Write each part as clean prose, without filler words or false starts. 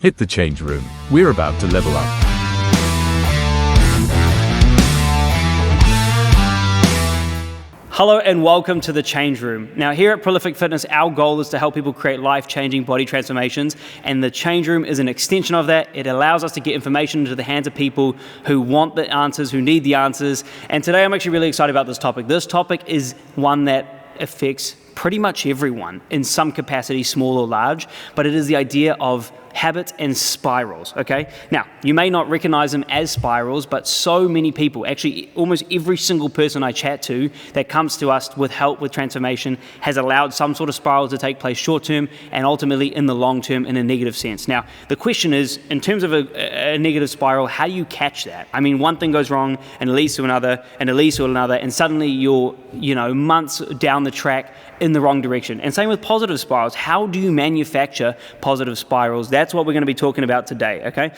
Hit the change room. We're about to level up. Hello and welcome to the Change Room. Now here at Prolific Fitness, our goal is to help people create life-changing body transformations, and the Change Room is an extension of that. It allows us to get information into the hands of people who want the answers, who need the answers, and today I'm actually really excited about this topic. This topic is one that affects pretty much everyone in some capacity, small or large, but it is the idea of habits and spirals, okay? Now, you may not recognize them as spirals, but so many people, actually almost every single person I chat to that comes to us with help with transformation has allowed some sort of spiral to take place short term and ultimately in the long term in a negative sense. Now, the question is, in terms of a negative spiral, how do you catch that? I mean, one thing goes wrong and it leads to another and it leads to another, and suddenly you're, months down the track in the wrong direction. And same with positive spirals. How do you manufacture positive spirals? That's what we're going to be talking about today, okay?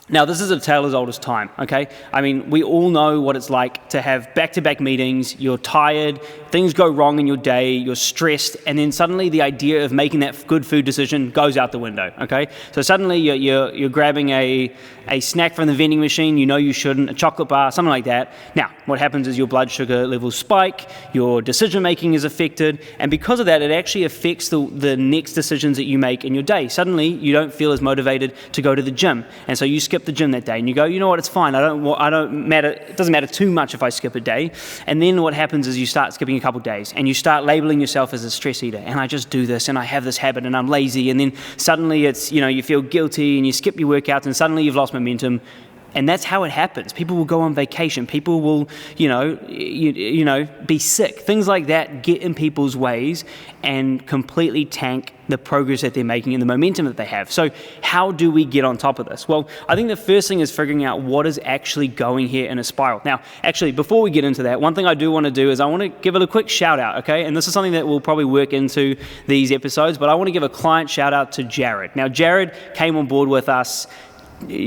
Now, this is a tale as old as time, okay? I mean, we all know what it's like to have back-to-back meetings, you're tired, things go wrong in your day, you're stressed, and then suddenly the idea of making that good food decision goes out the window, okay? So suddenly you're grabbing a snack from the vending machine, you know you shouldn't, a chocolate bar, something like that. Now, what happens is your blood sugar levels spike, your decision-making is affected, and because of that, it actually affects the next decisions that you make in your day. Suddenly, you don't feel as motivated to go to the gym, and so you skip the gym that day, and you go, you know what, it's fine, it doesn't matter too much if I skip a day. And then what happens is you start skipping a couple days, and you start labeling yourself as a stress eater, and I just do this, and I have this habit, and I'm lazy, and then suddenly it's, you feel guilty, and you skip your workouts, and suddenly you've lost momentum. And that's how it happens. People will go on vacation. People will, be sick. Things like that get in people's ways and completely tank the progress that they're making and the momentum that they have. So how do we get on top of this? Well, I think the first thing is figuring out what is actually going here in a spiral. Now, actually, before we get into that, one thing I do want to do is I want to give it a quick shout out, okay? And this is something that we'll probably work into these episodes, but I want to give a client shout out to Jarrod. Now, Jarrod came on board with us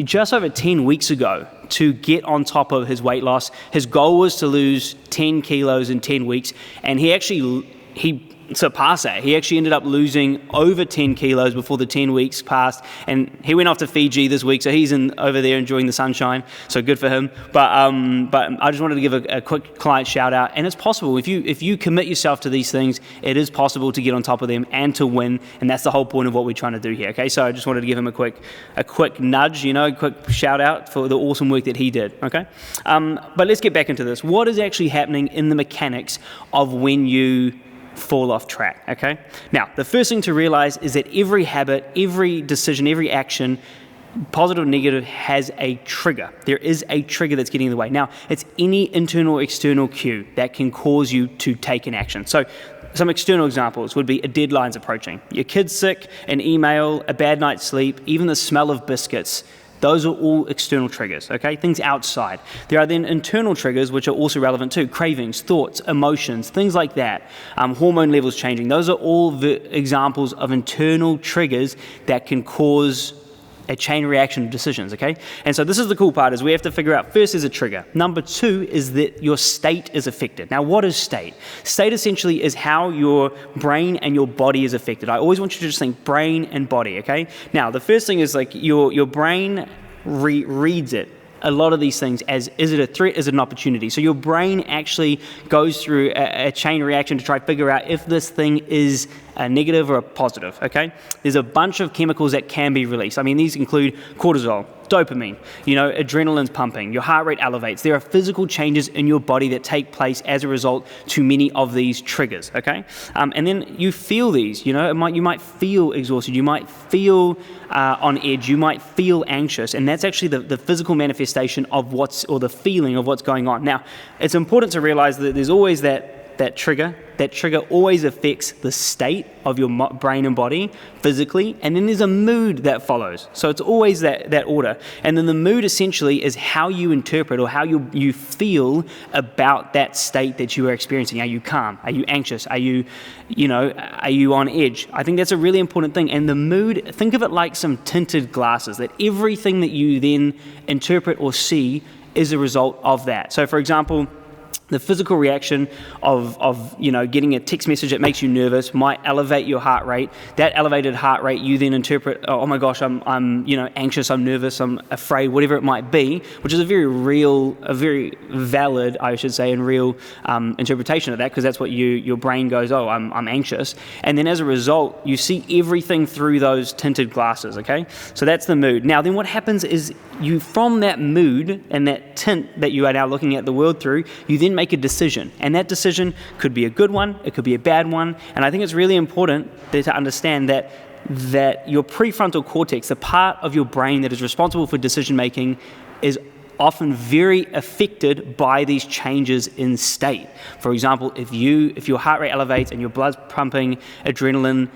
just over 10 weeks ago to get on top of his weight loss. His goal was to lose 10 kilos in 10 weeks, and he surpassed that. He actually ended up losing over 10 kilos before the 10 weeks passed, and he went off to Fiji this week, so he's over there enjoying the sunshine, so good for him. But I just wanted to give a quick client shout out, and it's possible. If you commit yourself to these things, it is possible to get on top of them and to win, and that's the whole point of what we're trying to do here, okay? So I just wanted to give him a quick nudge, a quick shout out for the awesome work that he did, okay? But let's get back into this. What is actually happening in the mechanics of when you fall off track, okay? Now, the first thing to realize is that every habit, every decision, every action, positive or negative, has a trigger. There is a trigger that's getting in the way. Now, it's any internal or external cue that can cause you to take an action. So some external examples would be a deadline's approaching, your kid's sick, an email, a bad night's sleep, even the smell of biscuits. Those are all external triggers, okay? Things outside. There are then internal triggers, which are also relevant too. Cravings, thoughts, emotions, things like that. Hormone levels changing. Those are all the examples of internal triggers that can cause a chain reaction of decisions, okay? And so this is the cool part, is we have to figure out, first is a trigger. Number two is that your state is affected. Now, what is state? State essentially is how your brain and your body is affected. I always want you to just think brain and body, okay? Now, the first thing is like your brain reads it. A lot of these things as, is it a threat, is it an opportunity? So your brain actually goes through a chain reaction to try to figure out if this thing is a negative or a positive, okay? There's a bunch of chemicals that can be released. I mean, these include cortisol, dopamine, adrenaline's pumping, your heart rate elevates. There are physical changes in your body that take place as a result to many of these triggers, okay? And then you feel these, you might feel exhausted, you might feel on edge, you might feel anxious, and that's actually the physical manifestation of the feeling of what's going on. Now, it's important to realize that there's always that trigger. That trigger always affects the state of your brain and body physically, and then there's a mood that follows. So it's always that order. And then the mood essentially is how you interpret or how you feel about that state that you are experiencing. Are you calm? Are you anxious? Are you on edge? I think that's a really important thing. And the mood, think of it like some tinted glasses, that everything that you then interpret or see is a result of that. So for example, The physical reaction of getting a text message that makes you nervous might elevate your heart rate. That elevated heart rate, you then interpret, oh my gosh, I'm anxious, I'm nervous, I'm afraid, whatever it might be, which is a very valid, I should say, and real interpretation of that, because that's what your brain goes, oh, I'm anxious. And then as a result, you see everything through those tinted glasses, okay? So that's the mood. Now, then what happens is you, from that mood and that tint that you are now looking at the world through, you then make a decision. And that decision could be a good one, it could be a bad one. And I think it's really important to understand that your prefrontal cortex, the part of your brain that is responsible for decision making, is often very affected by these changes in state. For example, if your heart rate elevates and your blood's pumping adrenaline,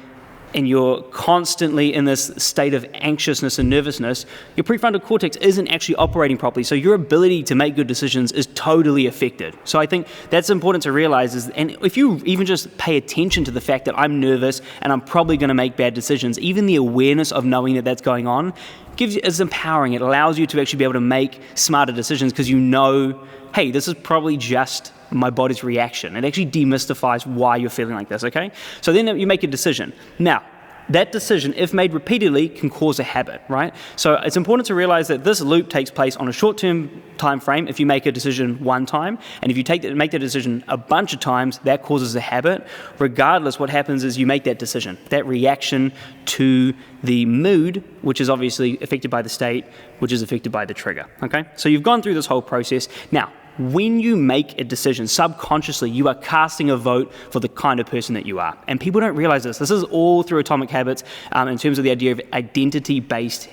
and you're constantly in this state of anxiousness and nervousness, your prefrontal cortex isn't actually operating properly. So your ability to make good decisions is totally affected. So I think that's important to realize, and if you even just pay attention to the fact that I'm nervous and I'm probably going to make bad decisions, even the awareness of knowing that that's going on is empowering. It allows you to actually be able to make smarter decisions because you know, hey, this is probably just my body's reaction. It actually demystifies why you're feeling like this, okay? So then you make a decision. Now, that decision, if made repeatedly, can cause a habit, right? So it's important to realize that this loop takes place on a short-term time frame if you make a decision one time, and if you make the decision a bunch of times, that causes a habit. Regardless, what happens is you make that decision, that reaction to the mood, which is obviously affected by the state, which is affected by the trigger, okay? So you've gone through this whole process. Now, when you make a decision, subconsciously, you are casting a vote for the kind of person that you are. And people don't realize this. This is all through Atomic Habits in terms of the idea of identity-based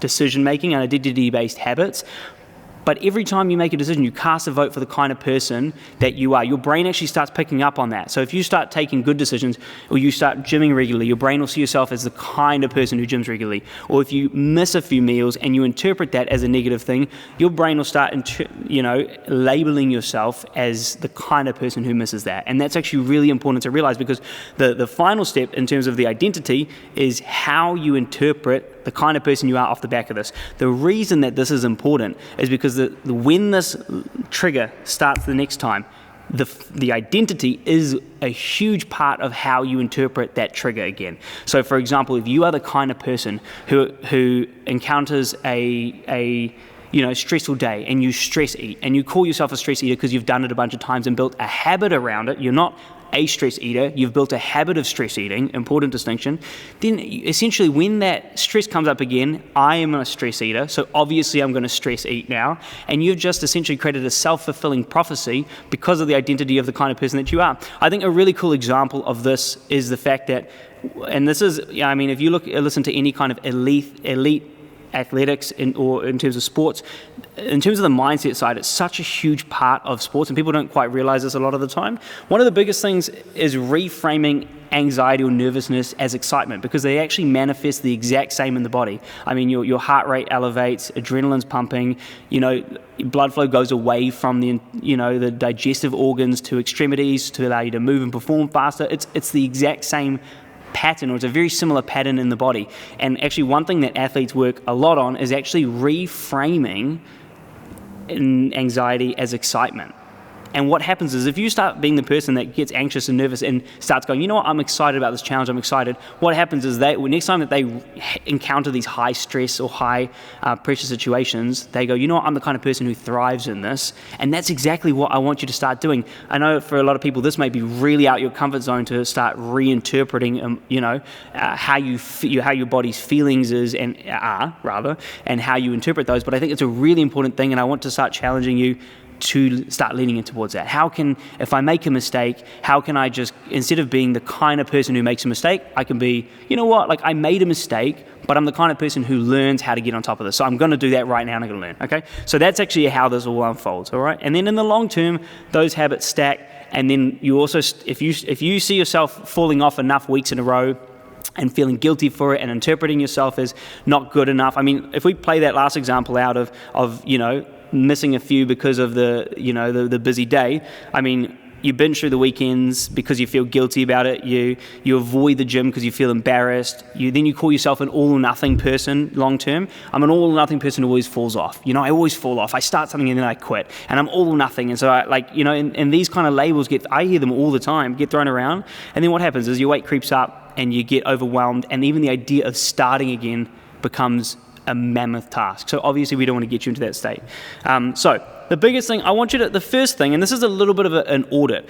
decision-making and identity-based habits. But every time you make a decision, you cast a vote for the kind of person that you are. Your brain actually starts picking up on that. So if you start taking good decisions, or you start gymming regularly, your brain will see yourself as the kind of person who gyms regularly. Or if you miss a few meals and you interpret that as a negative thing, your brain will start labeling yourself as the kind of person who misses that. And that's actually really important to realize, because the final step in terms of the identity is how you interpret the kind of person you are off the back of this. The reason that this is important is because when this trigger starts the next time, the identity is a huge part of how you interpret that trigger again. So, for example, if you are the kind of person who encounters a stressful day and you stress eat, and you call yourself a stress eater because you've done it a bunch of times and built a habit around it, you're not a stress eater, you've built a habit of stress eating, important distinction, then essentially when that stress comes up again, I am a stress eater, so obviously I'm going to stress eat now, and you've just essentially created a self-fulfilling prophecy because of the identity of the kind of person that you are. I think a really cool example of this is the fact that, and this is, if you listen to any kind of elite athletics or in terms of sports, in terms of the mindset side, it's such a huge part of sports, and people don't quite realize this a lot of the time. One of the biggest things is reframing anxiety or nervousness as excitement, because they actually manifest the exact same in the body. Your heart rate elevates, adrenaline's pumping, blood flow goes away from the digestive organs to extremities to allow you to move and perform faster. It's the exact same pattern, or it's a very similar pattern in the body. And actually one thing that athletes work a lot on is actually reframing anxiety as excitement. And what happens is if you start being the person that gets anxious and nervous and starts going, you know what, I'm excited about this challenge, I'm excited, what happens is next time that they encounter these high stress or high pressure situations, they go, you know what, I'm the kind of person who thrives in this. And that's exactly what I want you to start doing. I know for a lot of people this may be really out your comfort zone to start reinterpreting how your body's feelings and how you interpret those. But I think it's a really important thing, and I want to start challenging you to start leaning in towards that. If I make a mistake, how can I just, instead of being the kind of person who makes a mistake, I can be, I made a mistake, but I'm the kind of person who learns how to get on top of this. So I'm going to do that right now and I'm going to learn, okay? So that's actually how this all unfolds, all right? And then in the long term, those habits stack, and then you also, if you see yourself falling off enough weeks in a row and feeling guilty for it and interpreting yourself as not good enough. If we play that last example out of missing a few because of the busy day, you binge through the weekends because you feel guilty about it. You avoid the gym because you feel embarrassed. Then you call yourself an all or nothing person long term. I'm an all or nothing person who always falls off. I always fall off. I start something and then I quit, and I'm all or nothing. And so and these kind of labels I hear them all the time, get thrown around. And then what happens is your weight creeps up and you get overwhelmed, and even the idea of starting again becomes a mammoth task. So obviously we don't want to get you into that state. So the biggest thing, the first thing, and this is a little bit of an audit.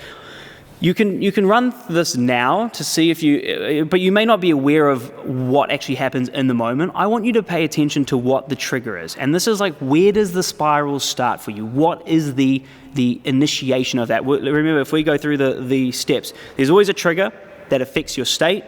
You can run this now to see but you may not be aware of what actually happens in the moment. I want you to pay attention to what the trigger is. And this is where does the spiral start for you? What is the initiation of that? Remember, if we go through the steps, there's always a trigger that affects your state,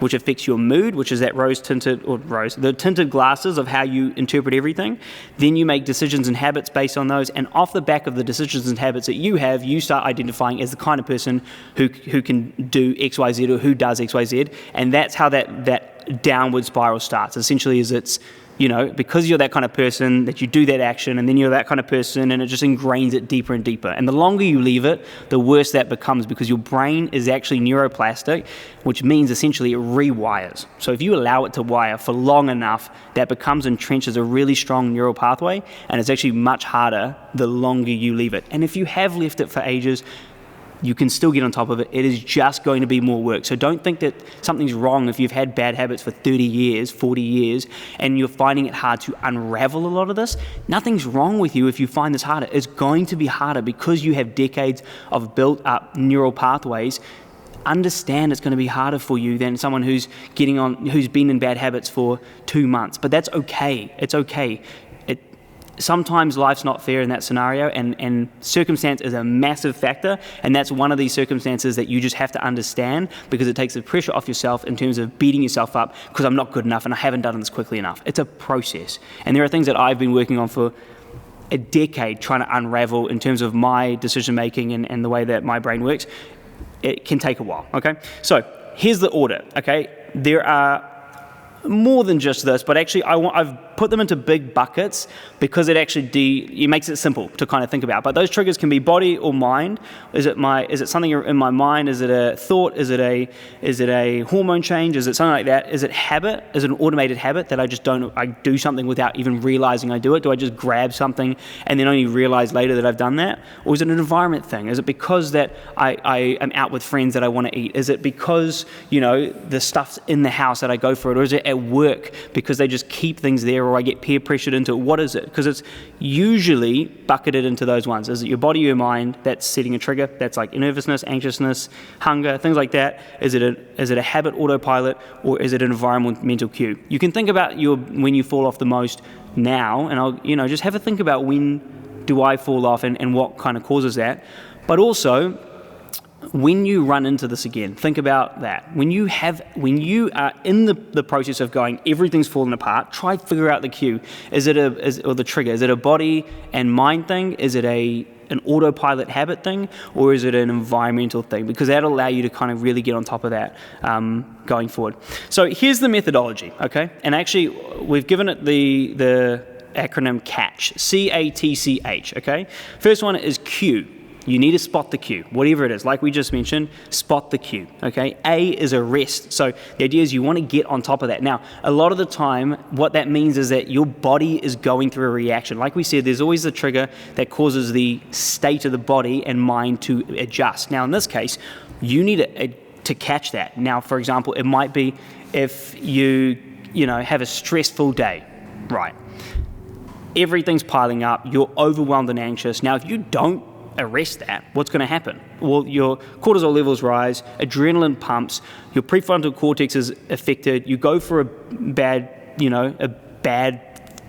which affects your mood, which is that the tinted glasses of how you interpret everything. Then you make decisions and habits based on those, and off the back of the decisions and habits that you have, you start identifying as the kind of person who can do X, Y, Z, or who does X, Y, Z, and that's how that downward spiral starts. Essentially, it's because you're that kind of person that you do that action, and then you're that kind of person, and it just ingrains it deeper and deeper. And the longer you leave it, the worse that becomes, because your brain is actually neuroplastic, which means essentially it rewires. So if you allow it to wire for long enough, that becomes entrenched as a really strong neural pathway, and it's actually much harder the longer you leave it. And if you have left it for ages, you can still get on top of it. It is just going to be more work. So don't think that something's wrong if you've had bad habits for 30 years, 40 years, and you're finding it hard to unravel a lot of this. Nothing's wrong with you if you find this harder. It's going to be harder because you have decades of built up neural pathways. Understand it's going to be harder for you than someone who's been in bad habits for 2 months. But that's okay. It's okay. Sometimes life's not fair in that scenario, and circumstance is a massive factor, and that's one of these circumstances that you just have to understand, because it takes the pressure off yourself in terms of beating yourself up because I'm not good enough and I haven't done this quickly enough. It's a process, and there are things that I've been working on for a decade trying to unravel in terms of my decision making and the way that my brain works. It can take a while, okay? So here's the audit, okay? There are more than just this, but actually I've put them into big buckets because it actually it makes it simple to kind of think about. But those triggers can be body or mind. Is it something in my mind? Is it a thought? Is it a hormone change? Is it something like that? Is it habit? Is it an automated habit that I do something without even realizing I do it? Do I just grab something and then only realize later that I've done that? Or is it an environment thing? Is it because that I am out with friends that I want to eat? Is it because the stuff's in the house that I go for it? Or is it at work because they just keep things there, or I get peer pressured into it? What is it? Because it's usually bucketed into those ones. Is it your body, your mind that's setting a trigger? That's like nervousnusness, anxiousness, hunger, things like that. Is it a habit autopilot, or is it an environmental cue? You can think about when you fall off the most now, and I'll just have a think about when do I fall off and what kind of causes that. But also, when you run into this again, think about that. When you are in the process of going, everything's falling apart, try to figure out the cue. Or the trigger? Is it a body and mind thing? Is it an autopilot habit thing? Or is it an environmental thing? Because that'll allow you to kind of really get on top of that going forward. So here's the methodology, okay? And actually, we've given it the acronym CATCH, C-A-T-C-H, okay? First one is cue. You need to spot the cue, whatever it is. Like we just mentioned, spot the cue, okay? A is arrest. So the idea is you want to get on top of that. Now, a lot of the time, what that means is that your body is going through a reaction. Like we said, there's always the trigger that causes the state of the body and mind to adjust. Now, in this case, you need to catch that. Now, for example, it might be if you have a stressful day, right? Everything's piling up, you're overwhelmed and anxious. Now, if you don't arrest that, what's going to happen? Well, your cortisol levels rise, adrenaline pumps, your prefrontal cortex is affected, you go for a bad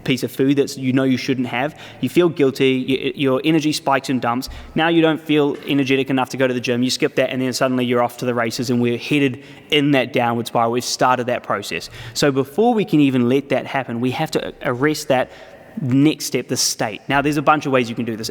piece of food that you shouldn't have, you feel guilty, your energy spikes and dumps, now you don't feel energetic enough to go to the gym, you skip that, and then suddenly you're off to the races, and we're headed in that downward spiral. We've started that process. So before we can even let that happen, we have to arrest that next step, the state. Now, there's a bunch of ways you can do this.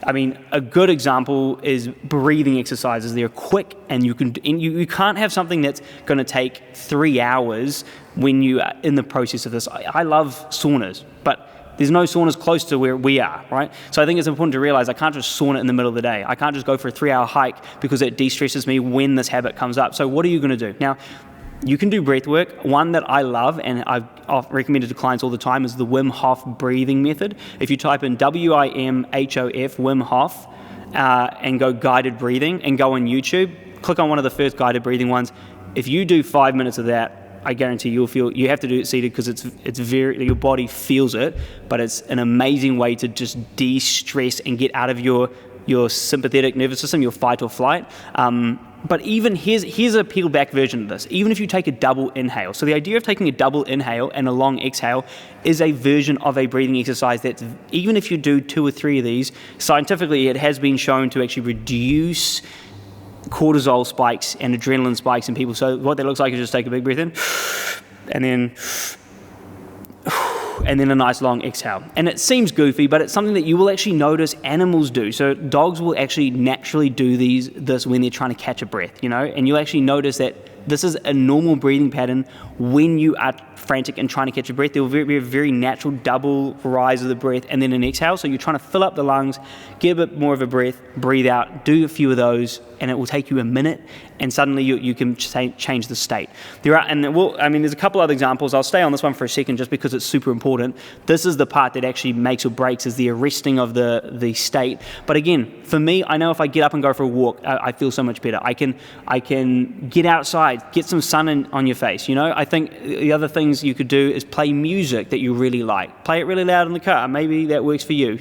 A good example is breathing exercises. They're quick, and you can't have something that's going to take 3 hours when you are in the process of this. I love saunas, but there's no saunas close to where we are, right? So I think it's important to realize I can't just sauna in the middle of the day. I can't just go for a 3-hour hike because it de-stresses me when this habit comes up. So what are you going to do? Now, you can do breath work. One that I love and I've recommended to clients all the time is the Wim Hof breathing method. If you type in WIMHOF, Wim Hof, and go guided breathing and go on YouTube, click on one of the first guided breathing ones. If you do 5 minutes of that, I guarantee you have to do it seated because it's very, your body feels it, but it's an amazing way to just de-stress and get out of your sympathetic nervous system, your fight or flight. But even here's a peeled back version of this. Even if you take a double inhale, so the idea of taking a double inhale and a long exhale is a version of a breathing exercise that even if you do 2 or 3 of these, scientifically it has been shown to actually reduce cortisol spikes and adrenaline spikes in people. So what that looks like is just take a big breath in and then a nice long exhale. And it seems goofy, but it's something that you will actually notice animals do. So dogs will actually naturally do this when they're trying to catch a breath, and you'll actually notice that this is a normal breathing pattern when you are frantic and trying to catch a breath. There will be a very natural double rise of the breath and then an exhale. So you're trying to fill up the lungs, get a bit more of a breath, breathe out, do a few of those, and it will take you a minute, and suddenly you can change the state. There's a couple other examples. I'll stay on this one for a second just because it's super important. This is the part that actually makes or breaks, is the arresting of the state. But again, for me, I know if I get up and go for a walk, I feel so much better. I can get outside, get some sun on your face. I think the other things you could do is play music that you really like. Play it really loud in the car. Maybe that works for you.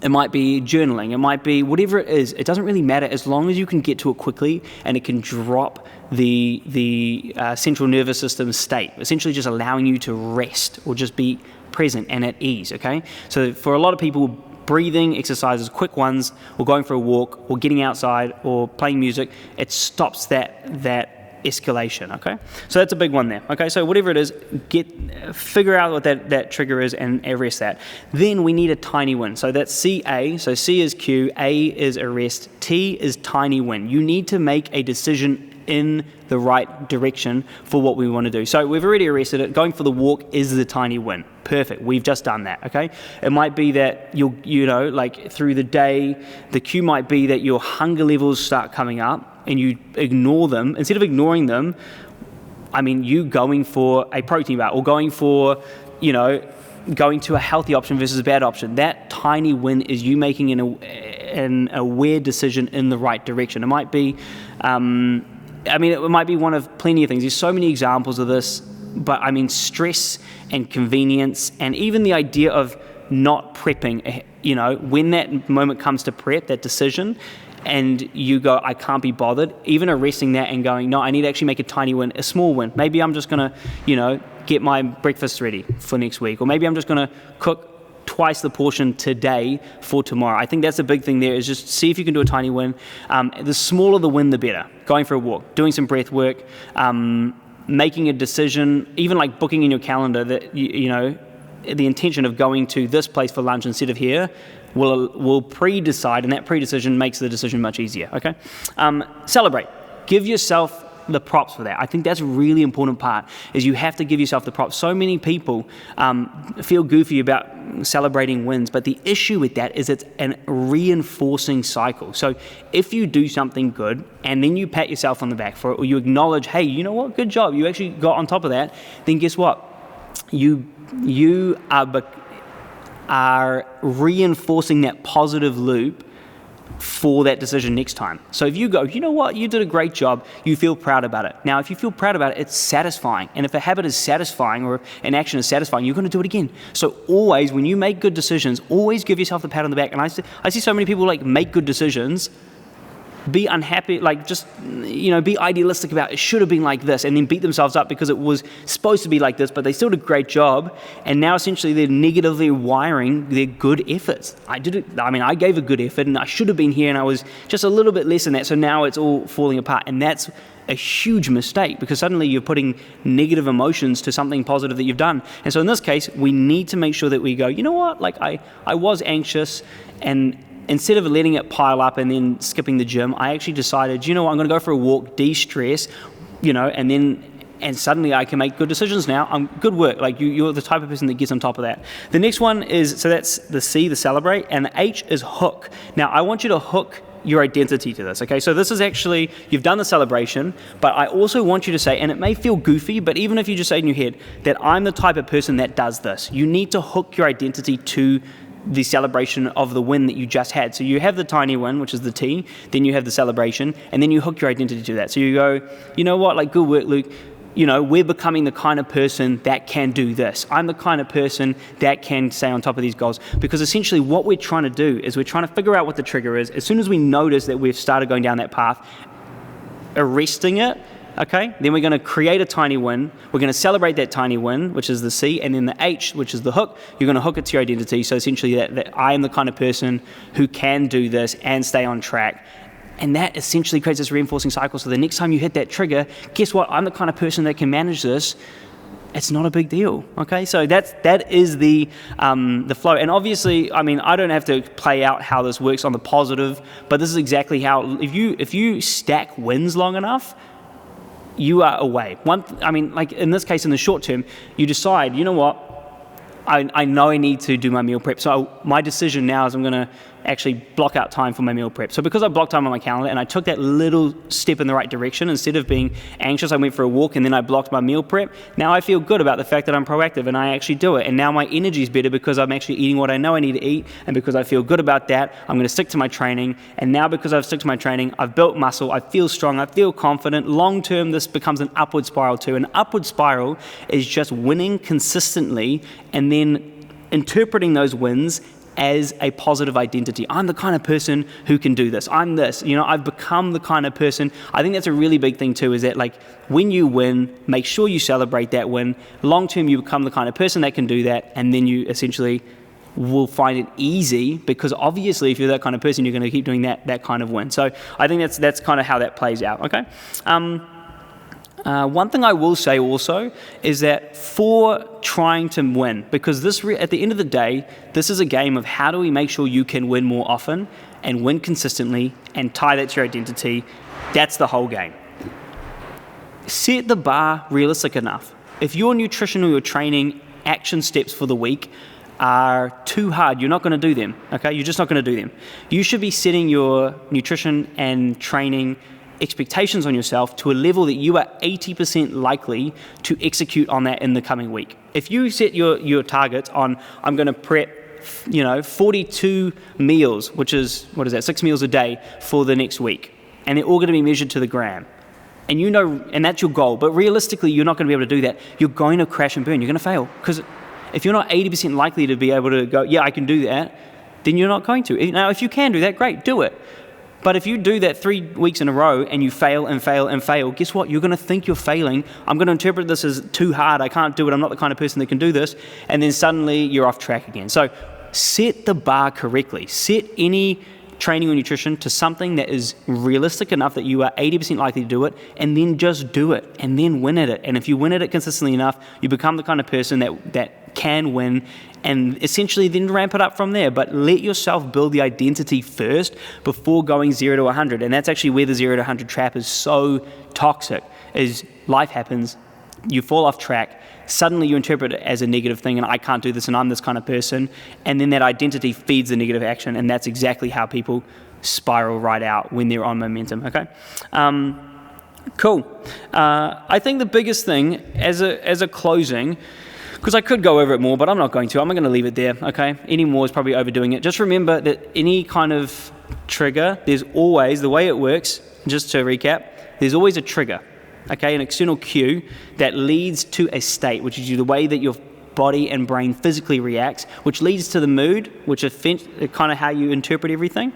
It might be journaling. It might be whatever it is. It doesn't really matter as long as you can get to it quickly and it can drop the central nervous system state, essentially just allowing you to rest or just be present and at ease, okay? So for a lot of people, breathing exercises, quick ones, or going for a walk, or getting outside, or playing music, it stops that escalation, okay? So that's a big one there, okay? So whatever it is, figure out what that trigger is and arrest that. Then we need a tiny win. So that's CA. So C is cue, A is arrest, T is tiny win. You need to make a decision in the right direction for what we want to do. So we've already arrested it. Going for the walk is the tiny win. Perfect. We've just done that, okay? It might be that through the day, the cue might be that your hunger levels start coming up and you ignore them. Instead of ignoring them, you going for a protein bar or going for, going to a healthy option versus a bad option. That tiny win is you making an aware decision in the right direction. It might be, it might be one of plenty of things. There's so many examples of this, but stress and convenience and even the idea of not prepping, when that moment comes to prep, that decision, and you go, I can't be bothered, even arresting that and going, no, I need to actually make a tiny win, a small win. Maybe I'm just going to, get my breakfast ready for next week, or maybe I'm just going to cook twice the portion today for tomorrow. I think that's a big thing there, is just see if you can do a tiny win. The smaller the win, the better. Going for a walk, doing some breath work, making a decision, even like booking in your calendar that, the intention of going to this place for lunch instead of here will pre-decide, and that pre-decision makes the decision much easier, okay? Celebrate. Give yourself the props for that. I think that's a really important part, is you have to give yourself the props. So many people feel goofy about celebrating wins, but the issue with that is it's a reinforcing cycle. So if you do something good and then you pat yourself on the back for it, or you acknowledge, hey, you know what, good job, you actually got on top of that, then guess what? You are reinforcing that positive loop for that decision next time. So if you go, you know what, you did a great job, you feel proud about it. Now, if you feel proud about it, it's satisfying. And if a habit is satisfying or an action is satisfying, you're going to do it again. So always, when you make good decisions, always give yourself the pat on the back. And I see so many people make good decisions, be unhappy, be idealistic about it should have been like this, and then beat themselves up because it was supposed to be like this, but they still did a great job, and now essentially they're negatively wiring their good efforts. I gave a good effort, and I should have been here, and I was just a little bit less than that, so now it's all falling apart, and that's a huge mistake, because suddenly you're putting negative emotions to something positive that you've done. And so in this case, we need to make sure that we go, you know what, I was anxious, and instead of letting it pile up and then skipping the gym, I actually decided, I'm going to go for a walk, de-stress, and then and suddenly I can make good decisions now. Good work. Like you're the type of person that gets on top of that. The next one is, so that's the C, the celebrate, and the H is hook. Now I want you to hook your identity to this, okay? So this is actually, you've done the celebration, but I also want you to say, and it may feel goofy, but even if you just say in your head that I'm the type of person that does this, you need to hook your identity to the celebration of the win that you just had. So you have the tiny win, which is the T, then you have the celebration, and then you hook your identity to that. So you go, you know what, like, good work, Luke. You know, we're becoming the kind of person that can do this. I'm the kind of person that can stay on top of these goals. Because essentially what we're trying to do is we're trying to figure out what the trigger is. As soon as we notice that we've started going down that path, arresting it, okay, then we're going to create a tiny win. We're going to celebrate that tiny win, which is the C, and then the H, which is the hook. You're going to hook it to your identity. So essentially that I am the kind of person who can do this and stay on track. And that essentially creates this reinforcing cycle. So the next time you hit that trigger, guess what? I'm the kind of person that can manage this. It's not a big deal, okay? So that is the flow. And obviously, I mean, I don't have to play out how this works on the positive, but this is exactly how, if you stack wins long enough, you are away. Like in this case, in the short term, you decide, you know what? I know I need to do my meal prep. So my decision now is I'm going to actually block out time for my meal prep. So because I blocked time on my calendar and I took that little step in the right direction, instead of being anxious, I went for a walk and then I blocked my meal prep. Now I feel good about the fact that I'm proactive and I actually do it. And now my energy is better because I'm actually eating what I know I need to eat. And because I feel good about that, I'm going to stick to my training. And now because I've stuck to my training, I've built muscle, I feel strong, I feel confident. Long term, this becomes an upward spiral too. An upward spiral is just winning consistently and then interpreting those wins as a positive identity. I'm the kind of person who can do this. I'm this. You know, I've become the kind of person. I think that's a really big thing too, is that like when you win, make sure you celebrate that win. Long term, you become the kind of person that can do that, and then you essentially will find it easy, because obviously if you're that kind of person, you're going to keep doing that kind of win. So I think that's kind of how that plays out, okay? One thing I will say also is that for trying to win, because this at the end of the day, this is a game of how do we make sure you can win more often and win consistently and tie that to your identity. That's the whole game. Set the bar realistic enough. If your nutrition or your training action steps for the week are too hard, you're not going to do them, okay? You're just not going to do them. You should be setting your nutrition and training expectations on yourself to a level that you are 80% likely to execute on that in the coming week. If you set your targets on, I'm going to prep 42 meals, which is, 6 meals a day for the next week, and they're all going to be measured to the gram, and that's your goal, but realistically you're not going to be able to do that. You're going to crash and burn. You're going to fail, because if you're not 80% likely to be able to go, yeah, I can do that, then you're not going to. Now, if you can do that, great, do it. But if you do that 3 weeks in a row and you fail and fail and fail, guess what? You're going to think you're failing. I'm going to interpret this as too hard. I can't do it. I'm not the kind of person that can do this. And then suddenly you're off track again. So set the bar correctly. Set any training or nutrition to something that is realistic enough that you are 80% likely to do it, and then just do it and then win at it. And if you win at it consistently enough, you become the kind of person that can win, and essentially then ramp it up from there. But let yourself build the identity first before going 0 to 100. And that's actually where the 0 to 100 trap is so toxic, is life happens, you fall off track, suddenly you interpret it as a negative thing, and I can't do this, and I'm this kind of person, and then that identity feeds the negative action, and that's exactly how people spiral right out when they're on momentum, okay? Cool. I think the biggest thing as a closing, because I could go over it more, but I'm not going to. I'm going to leave it there, okay? Any more is probably overdoing it. Just remember that any kind of trigger, there's always, the way it works, just to recap, there's always a trigger, okay? An external cue that leads to a state, which is the way that your body and brain physically reacts, which leads to the mood, which is kind of how you interpret everything.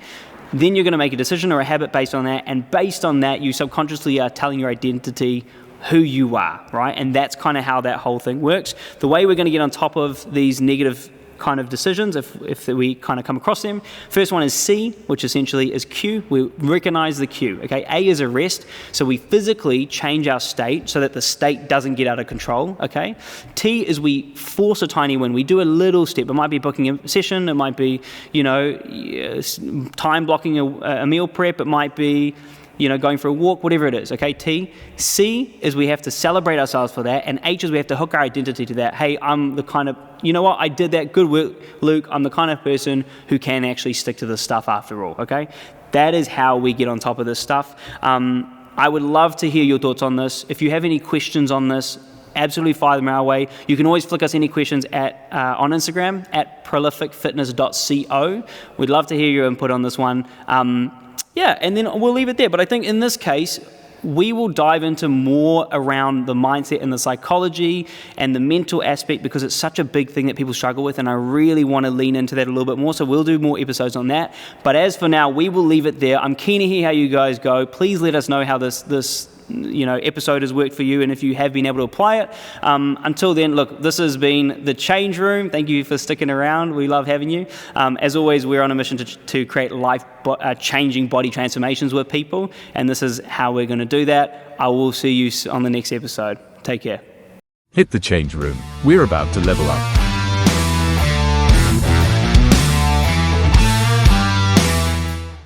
Then you're going to make a decision or a habit based on that, and based on that, you subconsciously are telling your identity who you are, right? And that's kind of how that whole thing works. The way we're going to get on top of these negative kind of decisions, if we kind of come across them, first one is C, which essentially is cue. We recognize the cue, okay? A is arrest, so we physically change our state so that the state doesn't get out of control, okay? T is we force a tiny win. We do a little step. It might be booking a session. It might be, time blocking a meal prep. It might be going for a walk, whatever it is, okay? T. C is we have to celebrate ourselves for that, and H is we have to hook our identity to that. Hey, I'm the kind of, you know what, I did that, good work, Luke. I'm the kind of person who can actually stick to this stuff after all, okay? That is how we get on top of this stuff. I would love to hear your thoughts on this. If you have any questions on this, absolutely fire them our way. You can always flick us any questions on Instagram at prolificfitness.co. We'd love to hear your input on this one. And then we'll leave it there. But I think in this case, we will dive into more around the mindset and the psychology and the mental aspect, because it's such a big thing that people struggle with, and I really want to lean into that a little bit more. So we'll do more episodes on that. But as for now, we will leave it there. I'm keen to hear how you guys go. Please let us know how this episode has worked for you, and if you have been able to apply it. Until then, look, this has been The Change Room. Thank you for sticking around. We love having you. As always, we're on a mission to create life-changing body transformations with people, and this is how we're going to do that. I will see you on the next episode. Take care. Hit the change room. We're about to level up.